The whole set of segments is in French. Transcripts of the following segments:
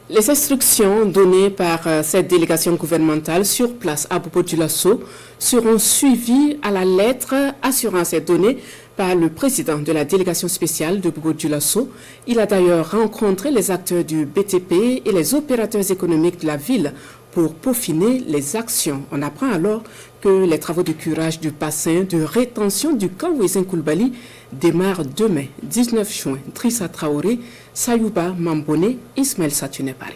Les instructions données par cette délégation gouvernementale sur place à Bobo-Dioulasso seront suivies à la lettre, assurance est donnée par le président de la délégation spéciale de Bobo-Dioulasso. Il a d'ailleurs rencontré les acteurs du BTP et les opérateurs économiques de la ville pour peaufiner les actions. On apprend alors que les travaux de curage du bassin de rétention du camp Ouézin Coulibaly démarrent demain, 19 juin. Drissa Traoré, Sayouba Mambone, Ismaël Satune Paris.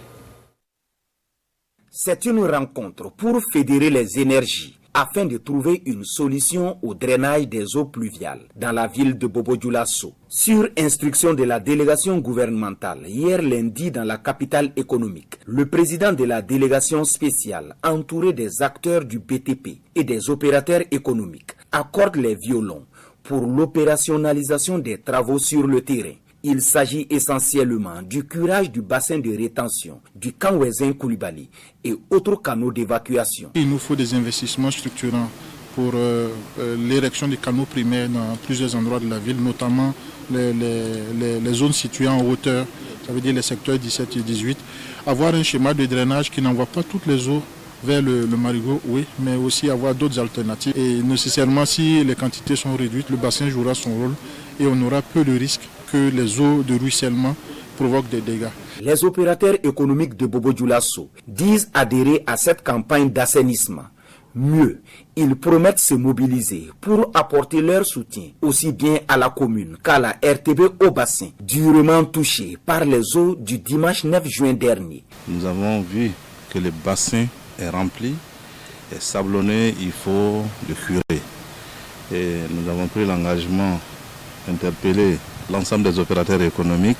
C'est une rencontre pour fédérer les énergies afin de trouver une solution au drainage des eaux pluviales dans la ville de Bobo-Dioulasso. Sur instruction de la délégation gouvernementale, hier lundi dans la capitale économique, le président de la délégation spéciale, entouré des acteurs du BTP et des opérateurs économiques, accorde les violons pour l'opérationnalisation des travaux sur le terrain. Il s'agit essentiellement du curage du bassin de rétention du camp Ouézin Coulibaly et autres canaux d'évacuation. Il nous faut des investissements structurants pour l'érection des canaux primaires dans plusieurs endroits de la ville, notamment les zones situées en hauteur, ça veut dire les secteurs 17 et 18. Avoir un schéma de drainage qui n'envoie pas toutes les eaux vers le marigot, oui, mais aussi avoir d'autres alternatives. Et nécessairement, si les quantités sont réduites, le bassin jouera son rôle et on aura peu de risques que les eaux de ruissellement provoquent des dégâts. Les opérateurs économiques de Bobo-Dioulasso disent adhérer à cette campagne d'assainissement. Mieux, ils promettent se mobiliser pour apporter leur soutien aussi bien à la commune qu'à la RTB au bassin, durement touché par les eaux du dimanche 9 juin dernier. Nous avons vu que le bassin est rempli et sablonné, il faut le curer. Et nous avons pris l'engagement d'interpeller l'ensemble des opérateurs économiques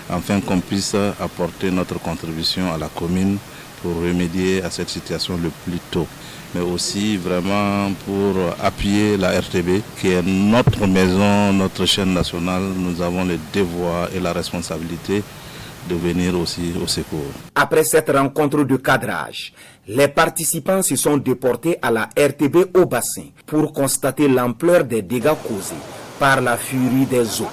afin qu'on puisse apporter notre contribution à la commune pour remédier à cette situation le plus tôt. Mais aussi vraiment pour appuyer la RTB qui est notre maison, notre chaîne nationale. Nous avons le devoir et la responsabilité de venir aussi au secours. Après cette rencontre de cadrage, les participants se sont déportés à la RTB au bassin pour constater l'ampleur des dégâts causés par la furie des eaux.